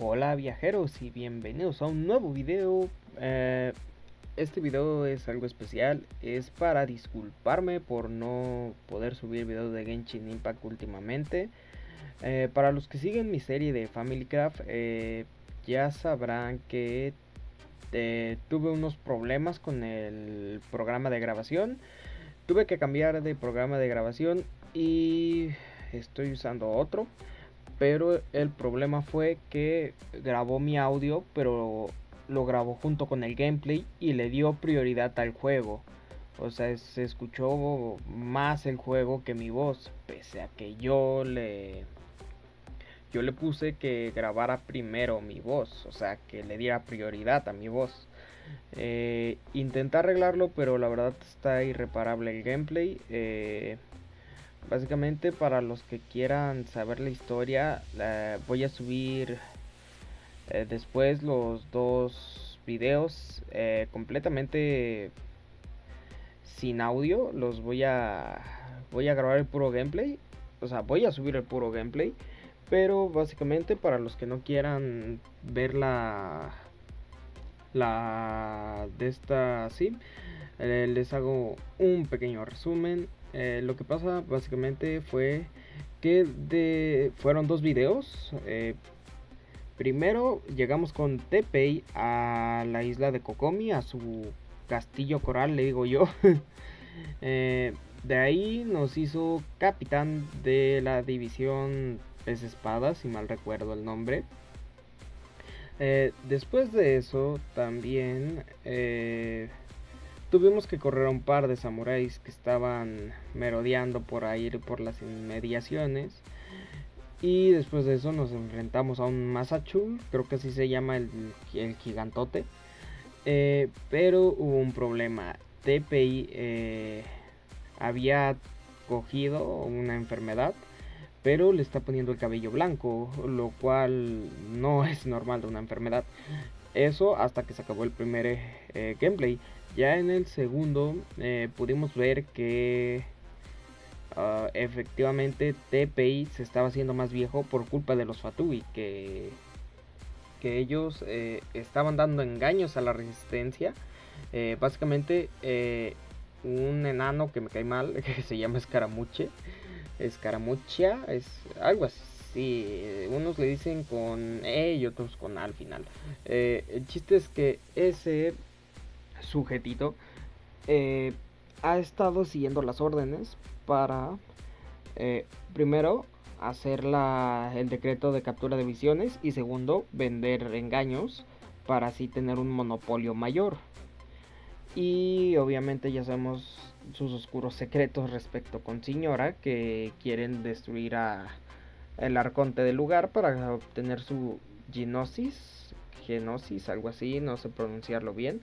Hola viajeros y bienvenidos a un nuevo video. Este video es algo especial, es para disculparme por no poder subir videos de Genshin Impact últimamente. Para los que siguen mi serie de Family Craft, ya sabrán que tuve unos problemas con el programa de grabación. Tuve que cambiar de programa de grabación y estoy usando otro. Pero el problema fue que grabó mi audio, pero lo grabó junto con el gameplay y le dio prioridad al juego. O sea, se escuchó más el juego que mi voz, pese a que yo le puse que grabara primero mi voz, o sea, que le diera prioridad a mi voz. Intenté arreglarlo, pero la verdad está irreparable el gameplay. Básicamente, para los que quieran saber la historia, voy a subir después los dos videos completamente sin audio. Voy a grabar el puro gameplay, o sea, voy a subir el puro gameplay, pero básicamente para los que no quieran ver la de esta sim, les hago un pequeño resumen. Lo que pasa básicamente fue que fueron dos videos. Primero llegamos con Tepei a la isla de Kokomi, a su castillo coral, le digo yo. De ahí nos hizo capitán de la división Pez Espada, si mal recuerdo el nombre. Después de eso también tuvimos que correr a un par de samuráis que estaban merodeando por ahí, por las inmediaciones. Y después de eso nos enfrentamos a un Masachu, creo que así se llama el gigantote. Pero hubo un problema. TPI había cogido una enfermedad, pero le está poniendo el cabello blanco, lo cual no es normal de una enfermedad. Eso hasta que se acabó el primer gameplay. Ya en el segundo pudimos ver que efectivamente TPI se estaba haciendo más viejo por culpa de los Fatui, que ellos estaban dando engaños a la resistencia. Básicamente un enano que me cae mal, que se llama Escaramucha, es algo así. Unos le dicen con E y otros con A al final. El chiste es que ese sujetito ha estado siguiendo las órdenes para primero hacer el decreto de captura de visiones y segundo vender engaños para así tener un monopolio mayor. Y obviamente ya sabemos sus oscuros secretos respecto con Señora, que quieren destruir a el arconte del lugar para obtener su genosis, algo así, no sé pronunciarlo bien.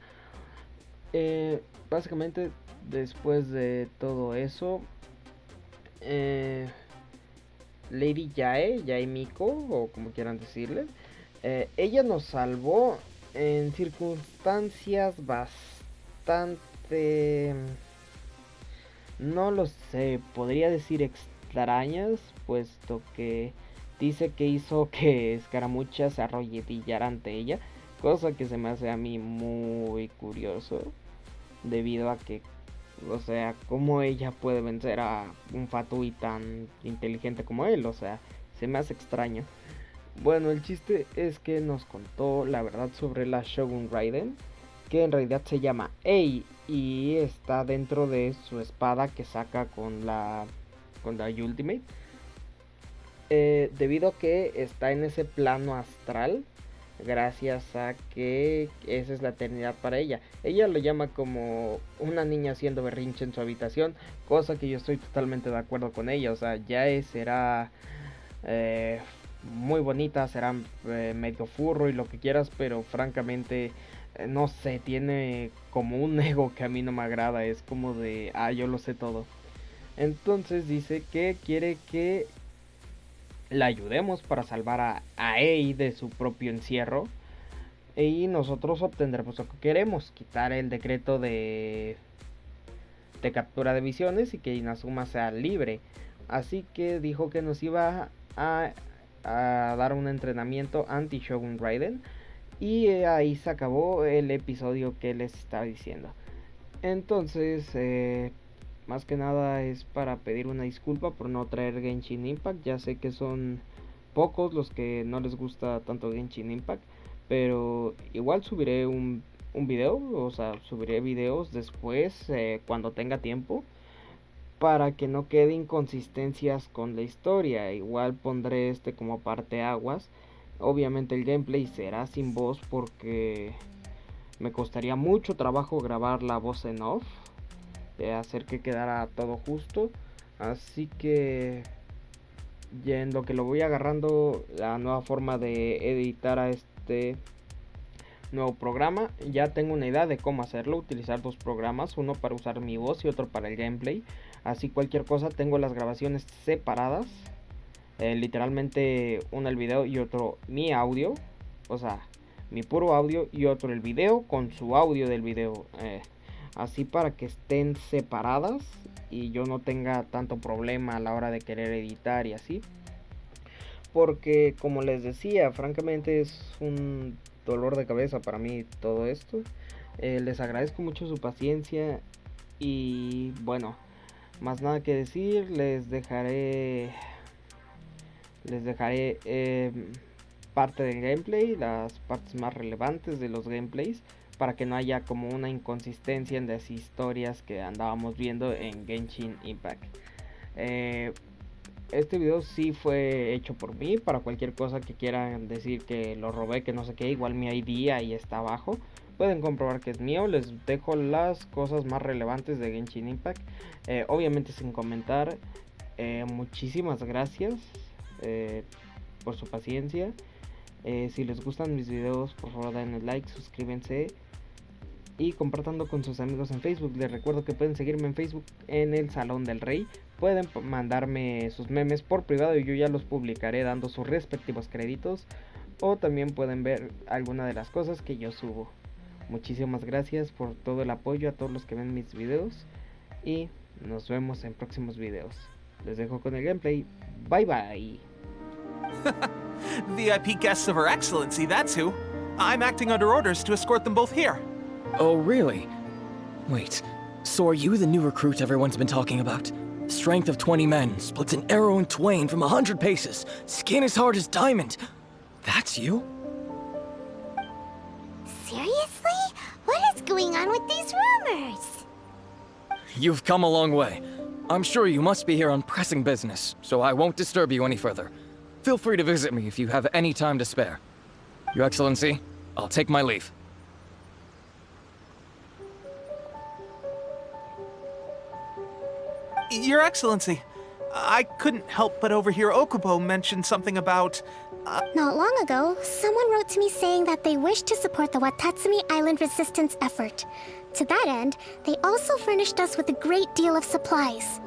Básicamente después de todo eso, Lady Yae Miko, o como quieran decirle, ella nos salvó en circunstancias bastante, no lo sé, podría decir extrañas, puesto que dice que hizo que Escaramucha se arrodillara ante ella, cosa que se me hace a mí muy curioso, debido a que, o sea, cómo ella puede vencer a un Fatui tan inteligente como él, o sea, se me hace extraño. Bueno, el chiste es que nos contó la verdad sobre la Shogun Raiden, que en realidad se llama Ei y está dentro de su espada que saca con la Ultimate. Debido a que está en ese plano astral, gracias a que esa es la eternidad para ella. Ella lo llama como una niña haciendo berrinche en su habitación, cosa que yo estoy totalmente de acuerdo con ella. O sea, ya será muy bonita, será medio furro y lo que quieras, pero francamente no sé, tiene como un ego que a mí no me agrada. Es como de, yo lo sé todo. Entonces dice que quiere que la ayudemos para salvar a Ei de su propio encierro. Y nosotros obtendremos lo que queremos, quitar el decreto de captura de visiones y que Inazuma sea libre. Así que dijo que nos iba a a dar un entrenamiento anti Shogun Raiden. Y ahí se acabó el episodio que les estaba diciendo. Entonces, más que nada es para pedir una disculpa por no traer Genshin Impact. Ya sé que son pocos los que no les gusta tanto Genshin Impact, pero igual subiré un video, o sea, subiré videos después cuando tenga tiempo, para que no quede inconsistencias con la historia. Igual pondré como parteaguas. Obviamente el gameplay será sin voz porque me costaría mucho trabajo grabar la voz en off, hacer que quedara todo justo. Así que ya en lo que lo voy agarrando la nueva forma de editar a este nuevo programa, ya tengo una idea de cómo hacerlo. Utilizar dos programas, uno para usar mi voz y otro para el gameplay. Así cualquier cosa tengo las grabaciones separadas, literalmente uno el video y otro mi audio, o sea, mi puro audio, y otro el video con su audio del video, así para que estén separadas y yo no tenga tanto problema a la hora de querer editar y así. Porque como les decía, francamente es un dolor de cabeza para mí todo esto. Les agradezco mucho su paciencia y bueno, más nada que decir. Les dejaré parte del gameplay, las partes más relevantes de los gameplays, para que no haya como una inconsistencia en las historias que andábamos viendo en Genshin Impact. Este video sí fue hecho por mí. Para cualquier cosa que quieran decir que lo robé, que no sé qué, igual mi ID ahí está abajo, pueden comprobar que es mío. Les dejo las cosas más relevantes de Genshin Impact, obviamente sin comentar. Muchísimas gracias por su paciencia. Si les gustan mis videos, por favor denle like, suscríbanse y compartando con sus amigos en Facebook. Les recuerdo que pueden seguirme en Facebook en el Salón del Rey. Pueden mandarme sus memes por privado y yo ya los publicaré dando sus respectivos créditos, o también pueden ver alguna de las cosas que yo subo. Muchísimas gracias por todo el apoyo a todos los que ven mis videos y nos vemos en próximos videos. Les dejo con el gameplay. Bye bye. VIP guests of Her Excellency, that's who. I'm acting under orders to escort them both here. Oh, really? Wait, so are you the new recruit everyone's been talking about? Strength of 20 men, splits an arrow in twain from 100 paces, skin as hard as diamond. That's you? Seriously? What is going on with these rumors? You've come a long way. I'm sure you must be here on pressing business, so I won't disturb you any further. Feel free to visit me if you have any time to spare. Your Excellency, I'll take my leave. Your Excellency, I couldn't help but overhear Okubo mention something about... Not long ago, someone wrote to me saying that they wish to support the Watatsumi Island resistance effort. To that end, they also furnished us with a great deal of supplies.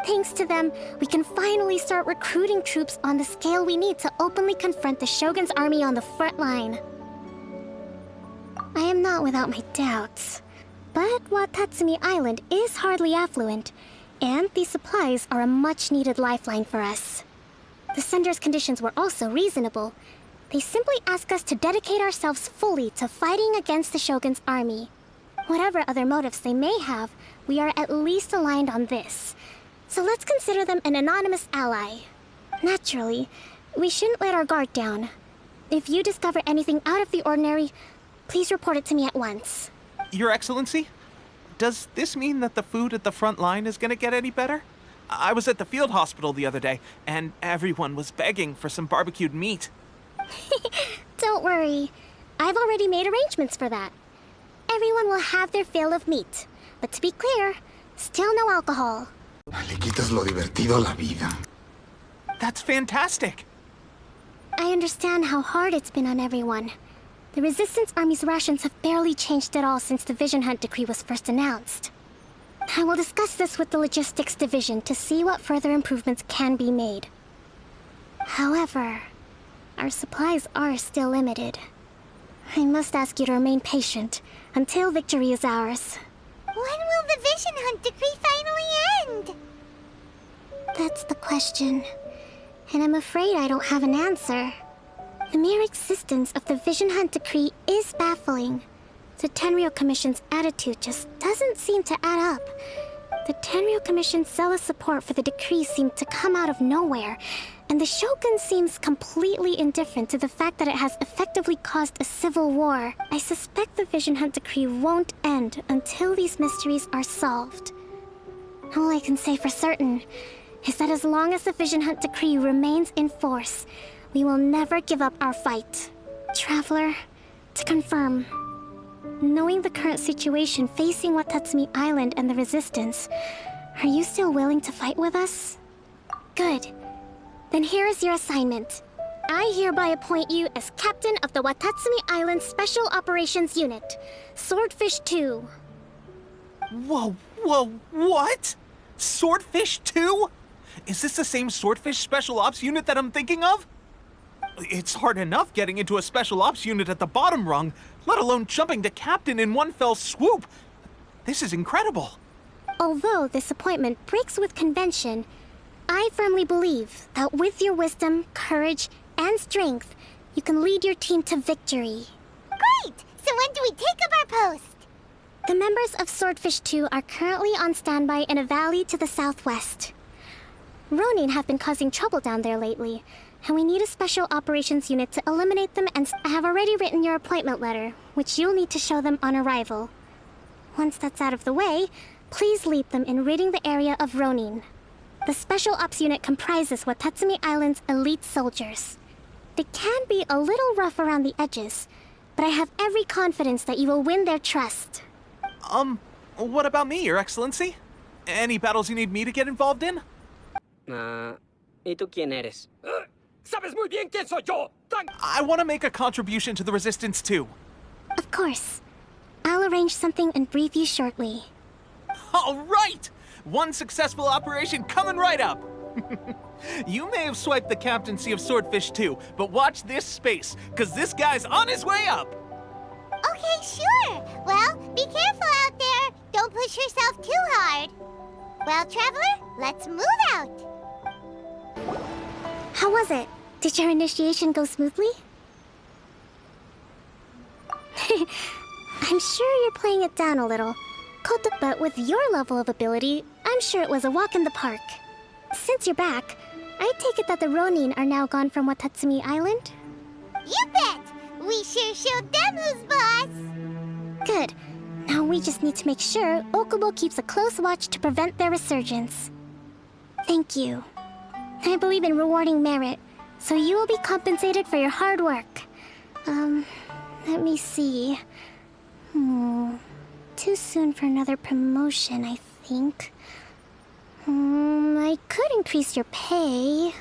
Thanks to them, we can finally start recruiting troops on the scale we need to openly confront the Shogun's army on the front line. I am not without my doubts, but Watatsumi Island is hardly affluent, and these supplies are a much-needed lifeline for us. The sender's conditions were also reasonable. They simply ask us to dedicate ourselves fully to fighting against the Shogun's army. Whatever other motives they may have, we are at least aligned on this. So let's consider them an anonymous ally. Naturally, we shouldn't let our guard down. If you discover anything out of the ordinary, please report it to me at once. Your Excellency? Does this mean that the food at the front line is gonna get any better? I was at the field hospital the other day, and everyone was begging for some barbecued meat. Don't worry. I've already made arrangements for that. Everyone will have their fill of meat. But to be clear, still no alcohol. Le quitas lo divertido a la vida. That's fantastic! I understand how hard it's been on everyone. The Resistance Army's rations have barely changed at all since the Vision Hunt decree was first announced. I will discuss this with the Logistics Division to see what further improvements can be made. However, our supplies are still limited. I must ask you to remain patient until victory is ours. When will the Vision Hunt decree finally end? That's the question. and I'm afraid I don't have an answer. The mere existence of the Vision Hunt Decree is baffling. The Tenryou Commission's attitude just doesn't seem to add up. The Tenryou Commission's zealous support for the decree seemed to come out of nowhere, and the Shogun seems completely indifferent to the fact that it has effectively caused a civil war. I suspect the Vision Hunt Decree won't end until these mysteries are solved. All I can say for certain is that as long as the Vision Hunt Decree remains in force, we will never give up our fight. Traveler, to confirm, knowing the current situation facing Watatsumi Island and the Resistance, are you still willing to fight with us? Good. Then here is your assignment. I hereby appoint you as Captain of the Watatsumi Island Special Operations Unit, Swordfish 2. Whoa, what? Swordfish 2? Is this the same Swordfish Special Ops unit that I'm thinking of? It's hard enough getting into a Special Ops unit at the bottom rung, let alone jumping to Captain in one fell swoop. This is incredible. Although this appointment breaks with convention, I firmly believe that with your wisdom, courage, and strength, you can lead your team to victory. Great! So when do we take up our post? The members of Swordfish 2 are currently on standby in a valley to the southwest. Ronin have been causing trouble down there lately, and we need a special operations unit to eliminate them, and I have already written your appointment letter, which you'll need to show them on arrival. Once that's out of the way, please lead them in ridding the area of Ronin. The Special Ops unit comprises Watatsumi Island's elite soldiers. They can be a little rough around the edges, but I have every confidence that you will win their trust. What about me, Your Excellency? Any battles you need me to get involved in? ¿Y tú quién eres? ¡Sabes muy bien quién soy yo! I want to make a contribution to the Resistance too. Of course. I'll arrange something and brief you shortly. All right! One successful operation coming right up! You may have swiped the captaincy of Swordfish 2, but watch this space, because this guy's on his way up! Okay, sure. Well, be careful out there. Don't push yourself too hard. Well, Traveler, let's move out. How was it? Did your initiation go smoothly? I'm sure you're playing it down a little. But with your level of ability, I'm sure it was a walk in the park. Since you're back, I take it that the Ronin are now gone from Watatsumi Island? You bet! We sure showed them who's boss! Good. Now we just need to make sure Okubo keeps a close watch to prevent their resurgence. Thank you. I believe in rewarding merit, so you will be compensated for your hard work. Let me see. Too soon for another promotion, I think. I could increase your pay.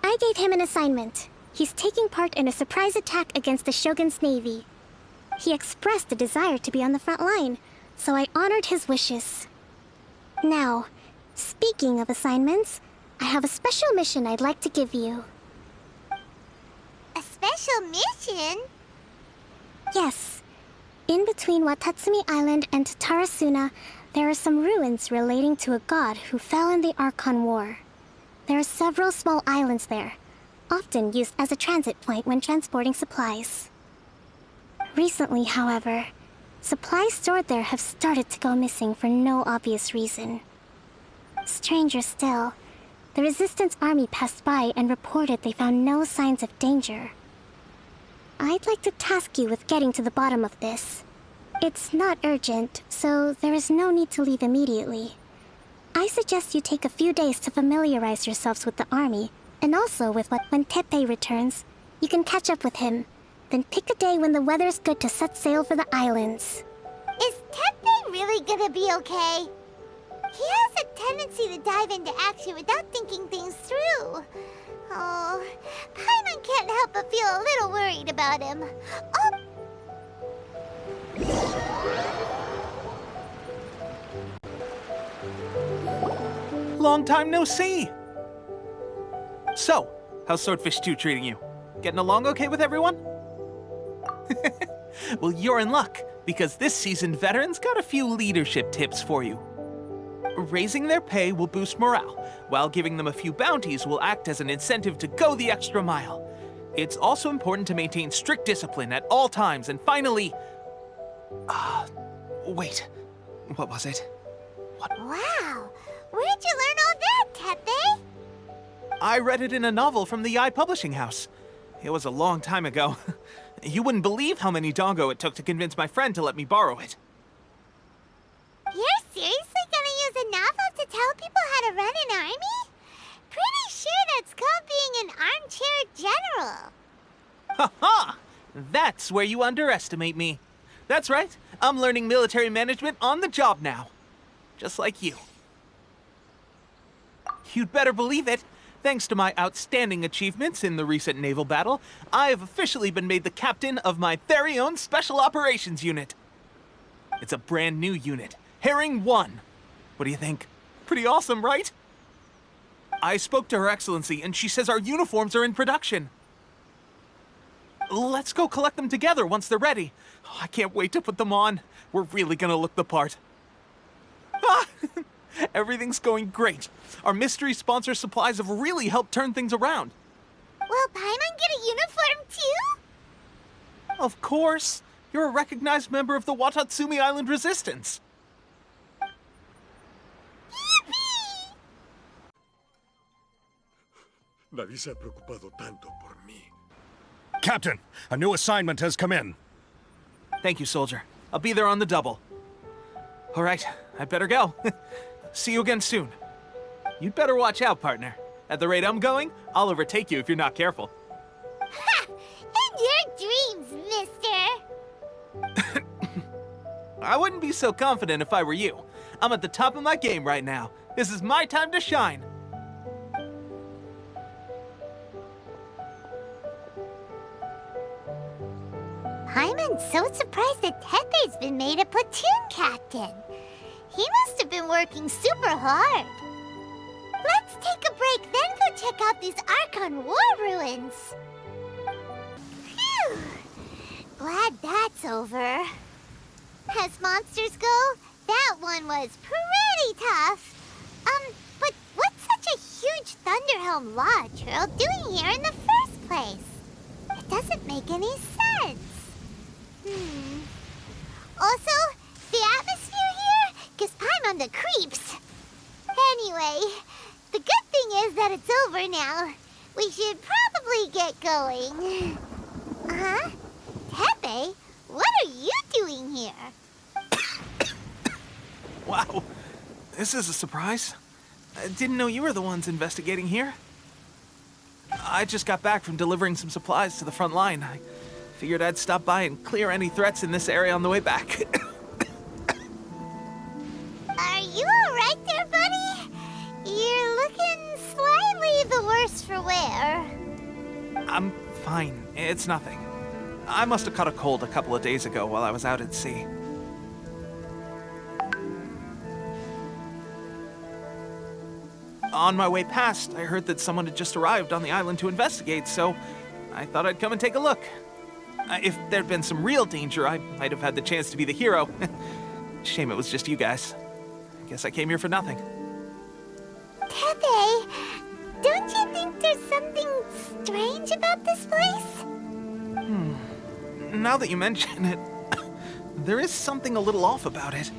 I gave him an assignment. He's taking part in a surprise attack against the Shogun's navy. He expressed a desire to be on the front line, so I honored his wishes. Now, speaking of assignments, I have a special mission I'd like to give you. A special mission? Yes. In between Watatsumi Island and Tarasuna, there are some ruins relating to a god who fell in the Archon War. There are several small islands there, often used as a transit point when transporting supplies. Recently, however, supplies stored there have started to go missing for no obvious reason. Stranger still, the Resistance army passed by and reported they found no signs of danger. I'd like to task you with getting to the bottom of this. It's not urgent, so there is no need to leave immediately. I suggest you take a few days to familiarize yourselves with the army, and also with when Teppei returns, you can catch up with him. Then pick a day when the weather's good to set sail for the islands. Is Teppei really gonna be okay? He has a tendency to dive into action without thinking things through. Oh, Paimon can't help but feel a little worried about him. Long time no see! So, how's Swordfish 2 treating you? Getting along okay with everyone? Well, you're in luck, because this seasoned veteran's got a few leadership tips for you. Raising their pay will boost morale, while giving them a few bounties will act as an incentive to go the extra mile. It's also important to maintain strict discipline at all times, and finally... wait. What was it? Wow! Where'd you learn all that, Tepe? I read it in a novel from the Yai Publishing House. It was a long time ago. You wouldn't believe how many dongo it took to convince my friend to let me borrow it. You're seriously gonna use a novel to tell people how to run an army? Pretty sure that's called being an armchair general. Ha-ha! That's where you underestimate me. That's right. I'm learning military management on the job now. Just like you. You'd better believe it. Thanks to my outstanding achievements in the recent naval battle, I have officially been made the captain of my very own Special Operations Unit. It's a brand new unit, Herring 1. What do you think? Pretty awesome, right? I spoke to Her Excellency, and she says our uniforms are in production. Let's go collect them together once they're ready. I can't wait to put them on. We're really gonna look the part. Everything's going great. Our mystery sponsor supplies have really helped turn things around. Will Paimon get a uniform too? Of course. You're a recognized member of the Watatsumi Island Resistance. Yippee! Nadie se ha preocupado tanto por mí. Captain, a new assignment has come in. Thank you, soldier. I'll be there on the double. All right, I better go. See you again soon. You'd better watch out, partner. At the rate I'm going, I'll overtake you if you're not careful. Ha! In your dreams, mister! I wouldn't be so confident if I were you. I'm at the top of my game right now. This is my time to shine. Paimon's so surprised that Tepe's been made a platoon captain. He must have been working super hard. Let's take a break, then go check out these Archon War ruins. Phew! Glad that's over. As monsters go, that one was pretty tough. But what's such a huge Thunderhelm Lodge Earl doing here in the first place? It doesn't make any sense. Also, the atmosphere here gives Paimon the creeps. Anyway, the good thing is that it's over now. We should probably get going. Huh? Tepe, what are you doing here? Wow, this is a surprise. I didn't know you were the ones investigating here. I just got back from delivering some supplies to the front line. I figured I'd stop by and clear any threats in this area on the way back. Are you alright there, buddy? You're looking slightly the worse for wear. I'm fine. It's nothing. I must have caught a cold a couple of days ago while I was out at sea. On my way past, I heard that someone had just arrived on the island to investigate, so I thought I'd come and take a look. If there'd been some real danger, I might have had the chance to be the hero. Shame it was just you guys. I guess I came here for nothing. Tepe, don't you think there's something strange about this place? Now that you mention it, there is something a little off about it.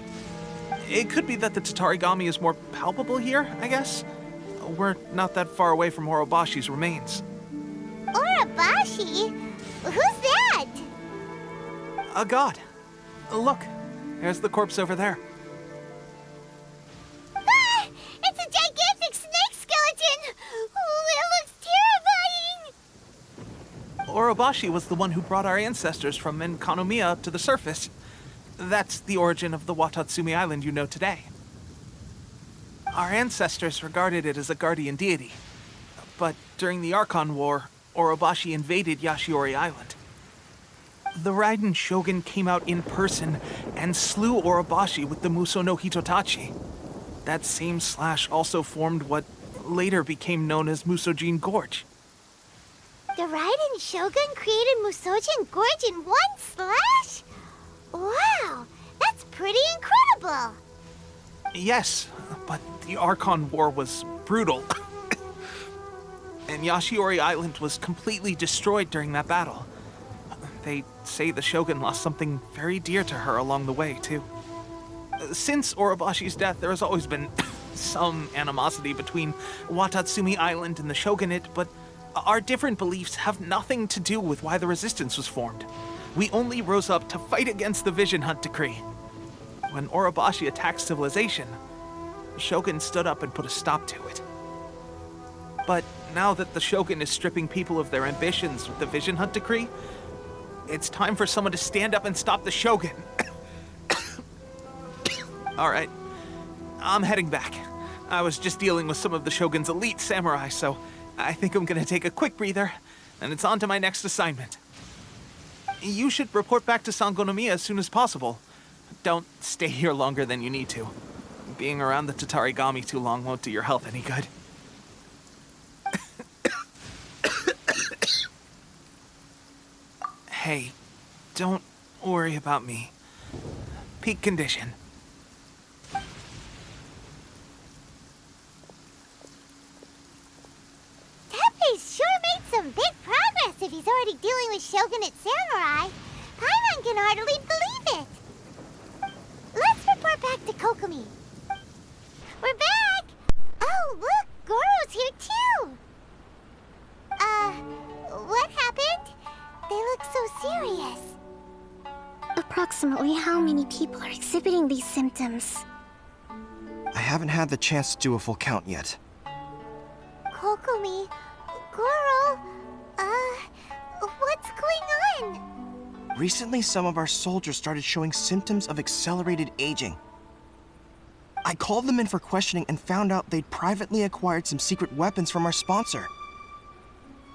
It could be that the Tatarigami is more palpable here, I guess. We're not that far away from Orobashi's remains. Orobashi? Who's that? A god. Look, there's the corpse over there. Ah! It's a gigantic snake skeleton! Oh, it looks terrifying! Orobashi was the one who brought our ancestors from Enkanomiya to the surface. That's the origin of the Watatsumi Island you know today. Our ancestors regarded it as a guardian deity. But during the Archon War, Orobashi invaded Yashiori Island. The Raiden Shogun came out in person and slew Orobashi with the Muso no Hitotachi. That same slash also formed what later became known as Musojin Gorge. The Raiden Shogun created Musojin Gorge in one slash? Wow, that's pretty incredible! Yes, but the Archon War was brutal. And Yashiori Island was completely destroyed during that battle. They say the Shogun lost something very dear to her along the way, too. Since Orobashi's death, there has always been some animosity between Watatsumi Island and the Shogunate, but our different beliefs have nothing to do with why the resistance was formed. We only rose up to fight against the Vision Hunt Decree. When Orobashi attacked civilization, the Shogun stood up and put a stop to it. But now that the Shogun is stripping people of their ambitions with the Vision Hunt Decree, it's time for someone to stand up and stop the Shogun. Alright, I'm heading back. I was just dealing with some of the Shogun's elite samurai, so I think I'm gonna take a quick breather, and it's on to my next assignment. You should report back to Sangonomiya as soon as possible. Don't stay here longer than you need to. Being around the Tatarigami too long won't do your health any good. Hey, don't worry about me. Peak condition. Teppei's sure made some big progress if he's already dealing with Shogunate samurai. Paimon can hardly believe it. Let's report back to Kokomi. We're back! Oh, look, Goro's here too! What happened? They look so serious. Approximately how many people are exhibiting these symptoms? I haven't had the chance to do a full count yet. Kokomi, Goro, what's going on? Recently, some of our soldiers started showing symptoms of accelerated aging. I called them in for questioning and found out they'd privately acquired some secret weapons from our sponsor.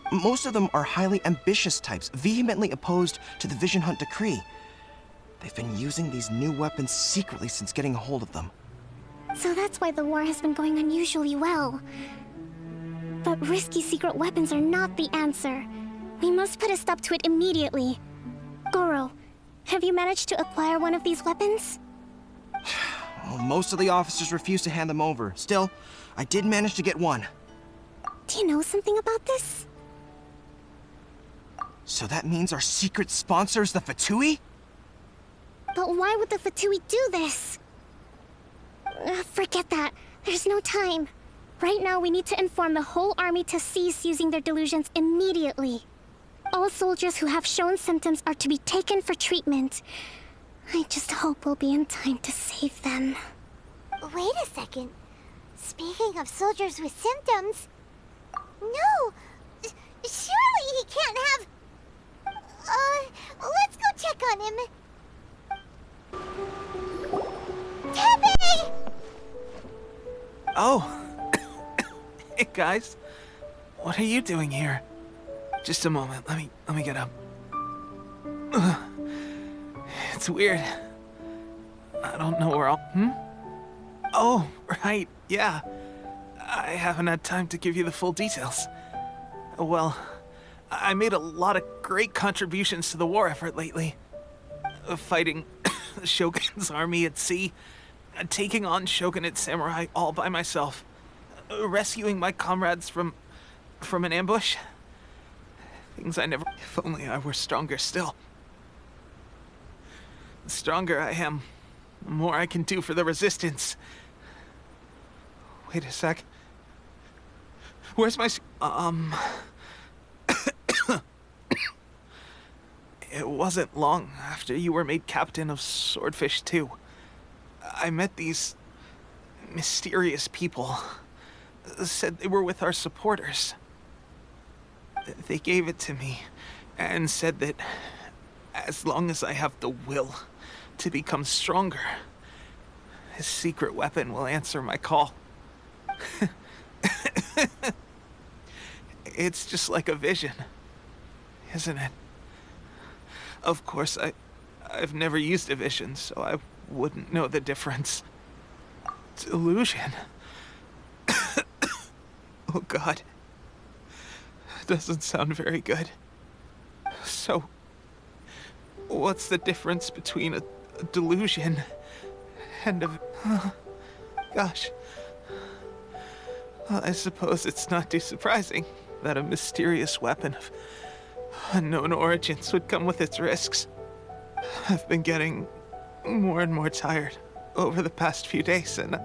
Most of them are highly ambitious types, vehemently opposed to the Vision Hunt Decree. They've been using these new weapons secretly since getting a hold of them. So that's why the war has been going unusually well. But risky secret weapons are not the answer. We must put a stop to it immediately. Goro, have you managed to acquire one of these weapons? Well, most of the officers refuse to hand them over. Still, I did manage to get one. Do you know something about this? So that means our secret sponsor is the Fatui? But why would the Fatui do this? Forget that. There's no time. Right now, we need to inform the whole army to cease using their delusions immediately. All soldiers who have shown symptoms are to be taken for treatment. I just hope we'll be in time to save them. Wait a second. Speaking of soldiers with symptoms... No! Surely he can't have... let's go check on him. Teppei! Oh. Hey, guys. What are you doing here? Just a moment. Let me get up. It's weird. I don't know where Oh, right. Yeah. I haven't had time to give you the full details. Well, I made a lot of great contributions to the war effort lately. Fighting the Shogun's army at sea, taking on Shogunate samurai all by myself, rescuing my comrades from an ambush. Things I never... If only I were stronger still. The stronger I am, the more I can do for the resistance. Wait a sec. Where's my... It wasn't long after you were made captain of Swordfish 2. I met these mysterious people. Said they were with our supporters. They gave it to me and said that as long as I have the will to become stronger, his secret weapon will answer my call. It's just like a vision, isn't it? Of course, I've never used a vision, so I wouldn't know the difference. Delusion? Oh God. Doesn't sound very good. So, what's the difference between a delusion and a... Gosh. Well, I suppose it's not too surprising that a mysterious weapon of unknown origins would come with its risks. I've been getting more and more tired over the past few days, and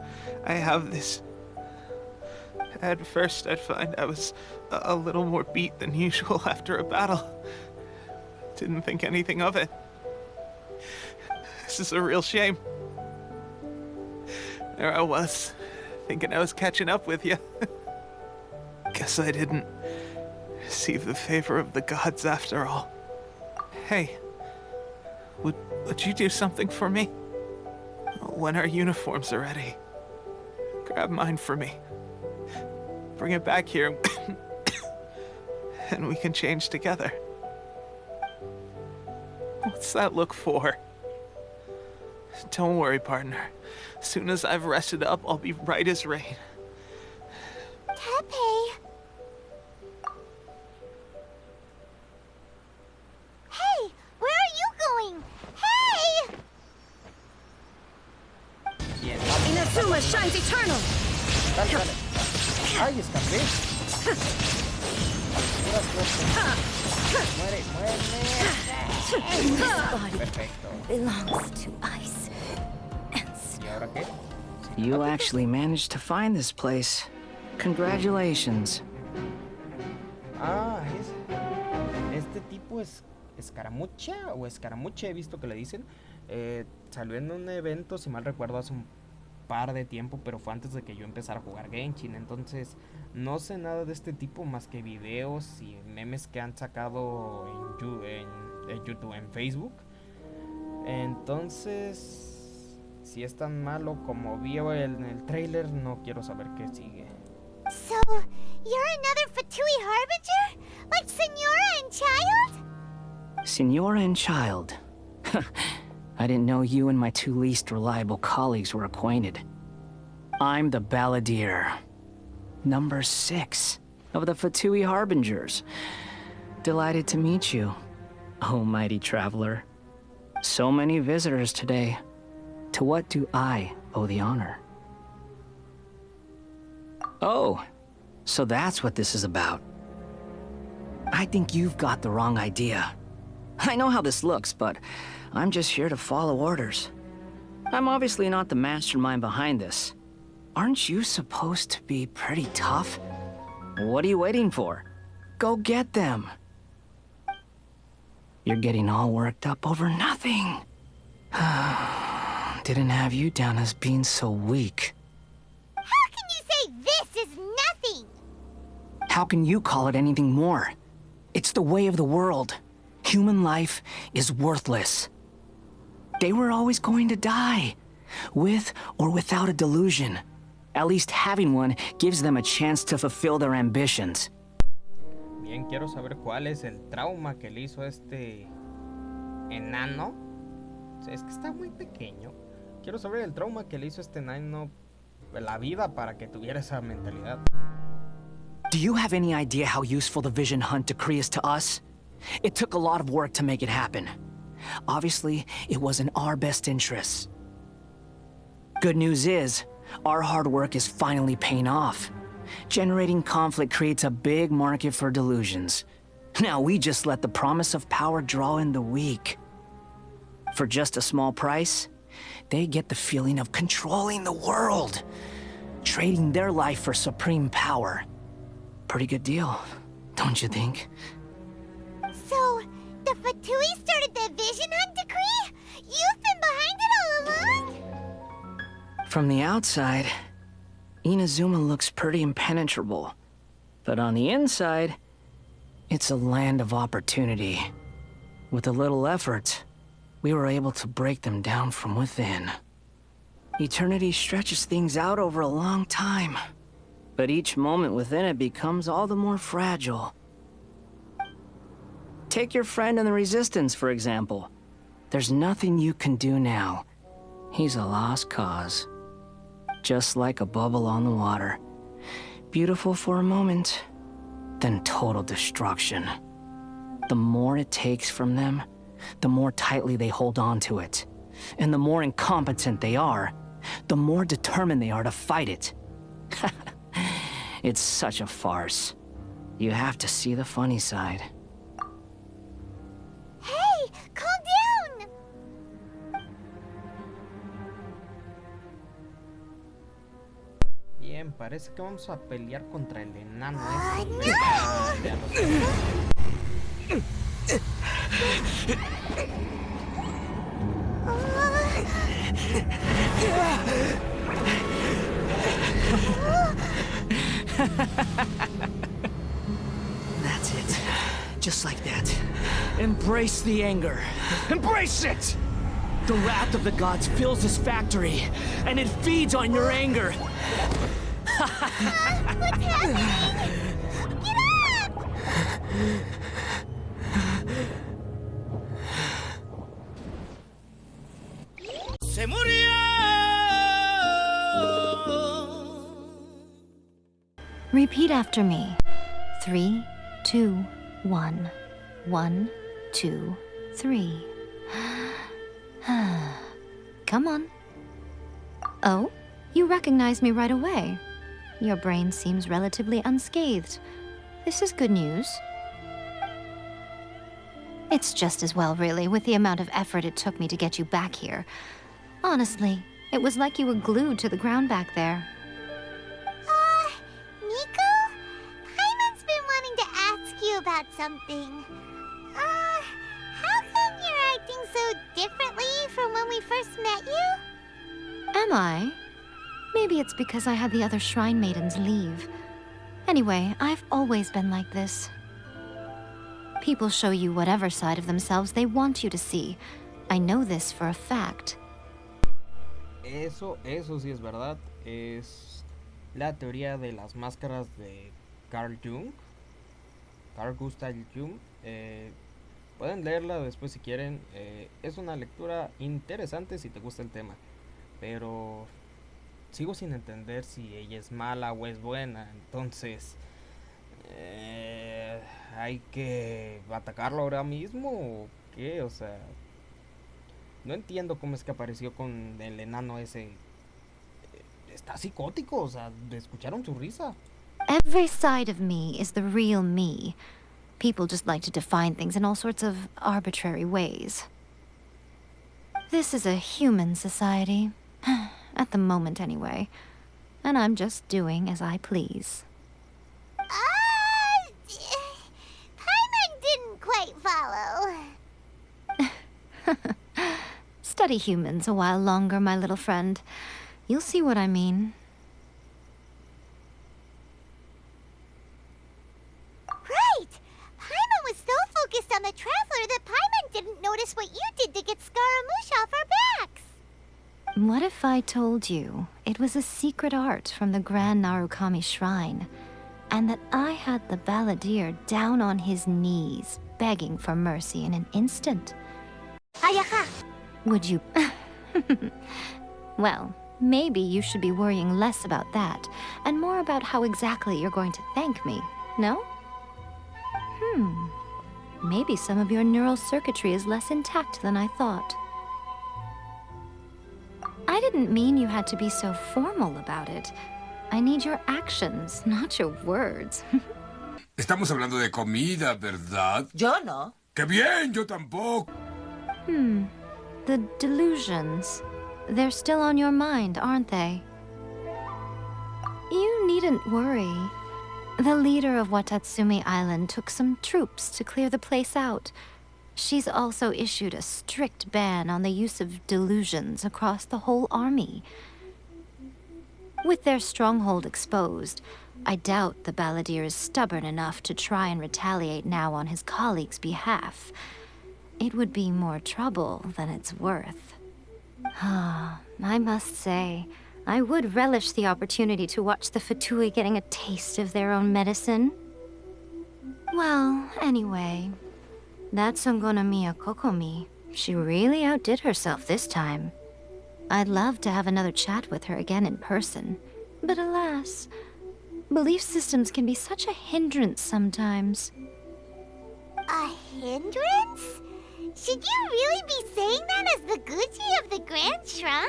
I have this... At first, I'd find I was a little more beat than usual after a battle. Didn't think anything of it. This is a real shame. There I was, thinking I was catching up with you. Guess I didn't receive the favor of the gods after all. Hey, would you do something for me? When our uniforms are ready, grab mine for me. Bring it back here, and we can change together. What's that look for? Don't worry, partner. As soon as I've rested up, I'll be right as rain. Tepe. Hey, where are you going? Hey! Bien. Inazuma shines eternal. Dale, dale. Ay, escapé. Pura suerte. Muere, muere. Perfecto. Belongs to ice. ¿Y ahora qué? You actually managed to find this place. Congratulations. Ah, este tipo es escaramucha o escaramuche, he visto que le dicen. Salió en un evento, si mal recuerdo, hace un par de tiempo, pero fue antes de que yo empezara a jugar Genshin. Entonces no sé nada de este tipo más que videos y memes que han sacado en YouTube, en Facebook. Entonces, si es tan malo como vi en el trailer, no quiero saber qué sigue. So, you're another Fatui Harbinger? Like Senora and Child? Senora and Child. I didn't know you and my two least reliable colleagues were acquainted. I'm the Balladeer, number 6 of the Fatui Harbingers. Delighted to meet you, oh mighty traveler. So many visitors today. To what do I owe the honor? Oh, so that's what this is about. I think you've got the wrong idea. I know how this looks, but I'm just here to follow orders. I'm obviously not the mastermind behind this. Aren't you supposed to be pretty tough? What are you waiting for? Go get them. You're getting all worked up over nothing. Didn't have you down as being so weak. How can you say this is nothing? How can you call it anything more? It's the way of the world. Human life is worthless. They were always going to die, with or without a delusion. At least having one gives them a chance to fulfill their ambitions. Bien, quiero saber cuál es el trauma que le hizo este enano. O sea, es que está muy pequeño. Quiero saber el trauma que le hizo este enano la vida para que tuviera esa mentalidad. Do you have any idea how useful the Vision Hunt decree is to us? It took a lot of work to make it happen. Obviously, it was in our best interests. Good news is, our hard work is finally paying off. Generating conflict creates a big market for delusions. Now we just let the promise of power draw in the weak. For just a small price, they get the feeling of controlling the world, trading their life for supreme power. Pretty good deal, don't you think? So, the Fatui started the Vision Hunt decree? You've been behind it all along? From the outside, Inazuma looks pretty impenetrable. But on the inside, it's a land of opportunity. With a little effort, we were able to break them down from within. Eternity stretches things out over a long time, but each moment within it becomes all the more fragile. Take your friend in the Resistance, for example. There's nothing you can do now. He's a lost cause. Just like a bubble on the water. Beautiful for a moment, then total destruction. The more it takes from them, the more tightly they hold on to it. And the more incompetent they are, the more determined they are to fight it. It's such a farce. You have to see the funny side. Hey, calm down! Bien, parece que vamos a pelear contra el enano That's it. Just like that. Embrace the anger. Embrace it! The wrath of the gods fills this factory, and it feeds on your anger. What's happening? Get up! ¡Se murió! Repeat after me. 3, 2, 1. 1, 2, 3. Come on. Oh, you recognize me right away. Your brain seems relatively unscathed. This is good news. It's just as well, really, with the amount of effort it took me to get you back here. Honestly, it was like you were glued to the ground back there. Nico? Paimon's been wanting to ask you about something. How come you're acting so differently from when we first met you? Am I? Maybe it's because I had the other Shrine Maidens leave. Anyway, I've always been like this. People show you whatever side of themselves they want you to see. I know this for a fact. Eso sí es verdad. Es la teoría de las máscaras de Carl Jung. Carl Gustav Jung. Pueden leerla después si quieren. Es una lectura interesante si te gusta el tema. Pero sigo sin entender si ella es mala o es buena. Entonces, ¿hay que atacarlo ahora mismo o qué? O sea, no entiendo cómo es que apareció con el enano ese. Está psicótico, o sea, ¿escucharon su risa? Every side of me is the real me. People just like to define things in all sorts of arbitrary ways. This is a human society. At the moment, anyway. And I'm just doing as I please. Paimon didn't quite follow. Study humans a while longer, my little friend. You'll see what I mean. Right! Paimon was so focused on the Traveler that Paimon didn't notice what you did to get Scaramouche off our backs. What if I told you it was a secret art from the Grand Narukami Shrine, and that I had the balladeer down on his knees, begging for mercy in an instant? Ayaka! Would you... Well, maybe you should be worrying less about that, and more about how exactly you're going to thank me, no? Maybe some of your neural circuitry is less intact than I thought. I didn't mean you had to be so formal about it. I need your actions, not your words. Estamos hablando de comida, ¿verdad? Yo no. ¡Qué bien! Yo tampoco. The delusions. They're still on your mind, aren't they? You needn't worry. The leader of Watatsumi Island took some troops to clear the place out. She's also issued a strict ban on the use of delusions across the whole army. With their stronghold exposed, I doubt the balladeer is stubborn enough to try and retaliate now on his colleagues' behalf. It would be more trouble than it's worth. I must say, I would relish the opportunity to watch the Fatui getting a taste of their own medicine. Well, anyway, that Songonomiya Kokomi, she really outdid herself this time. I'd love to have another chat with her again in person, but alas, belief systems can be such a hindrance sometimes. A hindrance? Should you really be saying that as the Gucci of the Grand Shrine?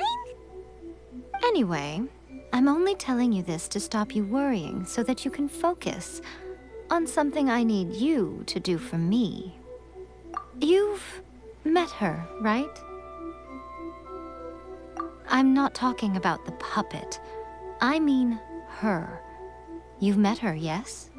Anyway, I'm only telling you this to stop you worrying so that you can focus on something I need you to do for me. You've met her, right? I'm not talking about the puppet. I mean her. You've met her, yes?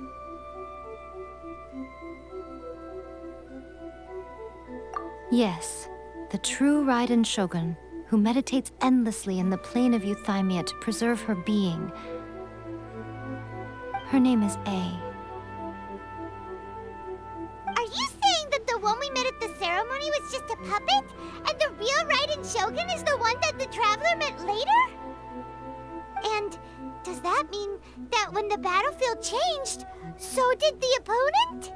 Yes, the true Raiden Shogun, who meditates endlessly in the plane of Euthymia to preserve her being. Her name is A. Are you saying that the one we met at the ceremony was just a puppet? And the real Raiden Shogun is the one that the Traveler met later? And does that mean that when the battlefield changed, so did the opponent?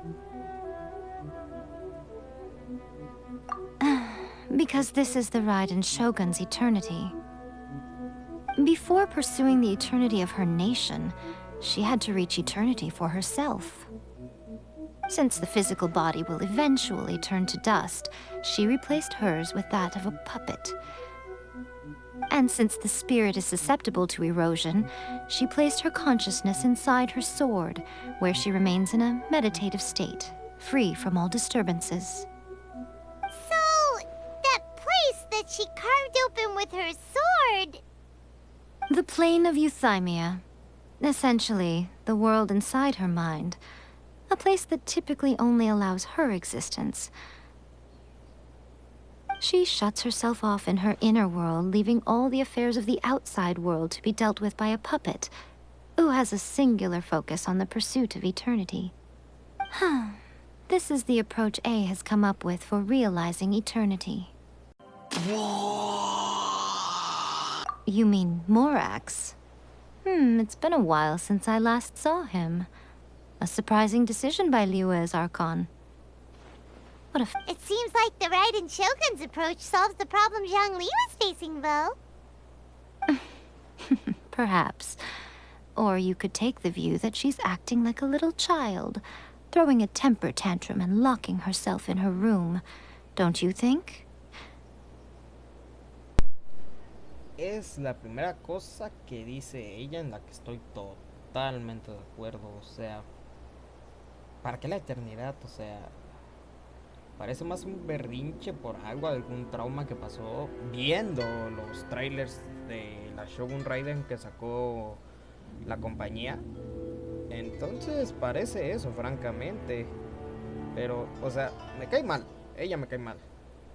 Because this is the Raiden Shogun's eternity. Before pursuing the eternity of her nation, she had to reach eternity for herself. Since the physical body will eventually turn to dust, she replaced hers with that of a puppet. And since the spirit is susceptible to erosion, she placed her consciousness inside her sword, where she remains in a meditative state, free from all disturbances. So, that place that she carved open with her sword... The plane of Euthymia. Essentially, the world inside her mind. A place that typically only allows her existence. She shuts herself off in her inner world, leaving all the affairs of the outside world to be dealt with by a puppet, who has a singular focus on the pursuit of eternity. This is the approach A has come up with for realizing eternity. You mean Morax? It's been a while since I last saw him. A surprising decision by Liyue's Archon. What a It seems like the Raiden Shogun's approach solves the problem Zhang Li was facing, though. Perhaps. Or you could take the view that she's acting like a little child, throwing a temper tantrum and locking herself in her room. Don't you think? Es la primera cosa que dice ella en la que estoy totalmente de acuerdo. O sea, ¿para qué la eternidad? O sea, parece más un berrinche por algo, algún trauma que pasó viendo los trailers de la Shogun Raiden que sacó la compañía. Entonces parece eso, francamente. Pero, o sea, me cae mal. Ella me cae mal.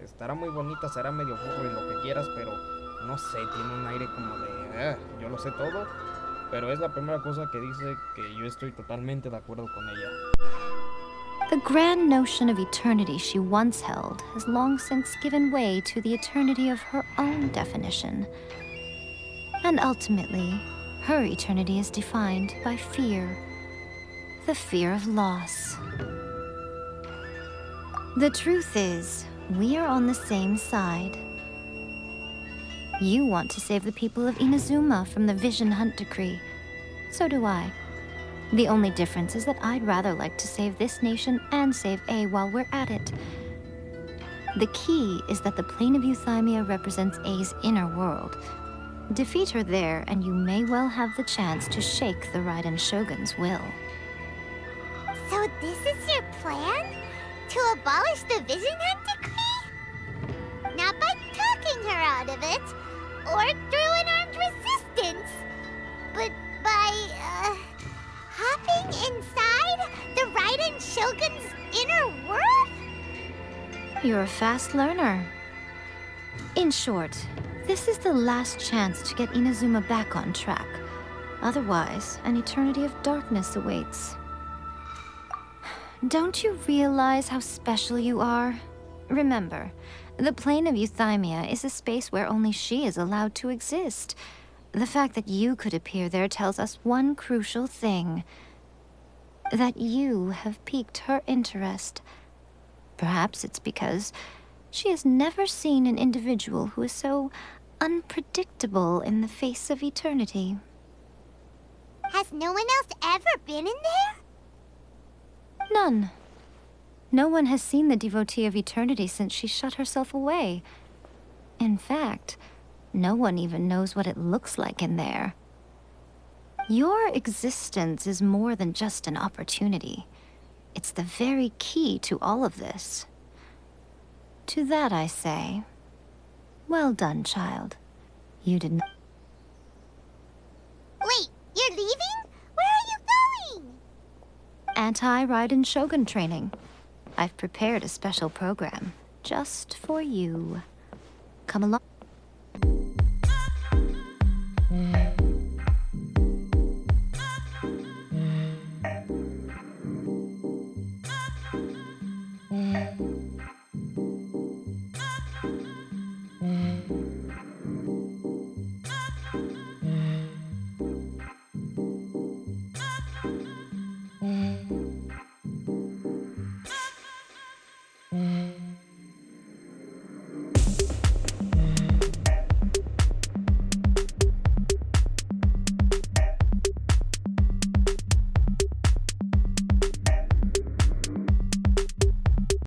Estará muy bonita, será medio burro y lo que quieras, pero no sé, tiene un aire como de yo lo sé todo. Pero es la primera cosa que dice que yo estoy totalmente de acuerdo con ella. The grand notion of eternity she once held has long since given way to the eternity of her own definition. And ultimately, her eternity is defined by fear. The fear of loss. The truth is, we are on the same side. You want to save the people of Inazuma from the Vision Hunt Decree. So do I. The only difference is that I'd rather like to save this nation and save A while we're at it. The key is that the plane of Euthymia represents A's inner world. Defeat her there, and you may well have the chance to shake the Raiden Shogun's will. So this is your plan? To abolish the Vision Hunt Decree? Not by talking her out of it, or through an armed resistance, but by, hopping inside the Raiden Shogun's inner world? You're a fast learner. In short, this is the last chance to get Inazuma back on track. Otherwise, an eternity of darkness awaits. Don't you realize how special you are? Remember, the plane of Euthymia is a space where only she is allowed to exist. The fact that you could appear there tells us one crucial thing. That you have piqued her interest. Perhaps it's because she has never seen an individual who is so unpredictable in the face of eternity. Has no one else ever been in there? None. No one has seen the devotee of eternity since she shut herself away. In fact, No one even knows what it looks like in there. Your existence is more than just an opportunity. It's the very key to all of this. To that I say, well done, child. You did not... Wait, you're leaving? Where are you going? Anti-Raiden Shogun training. I've prepared a special program just for you. Come along.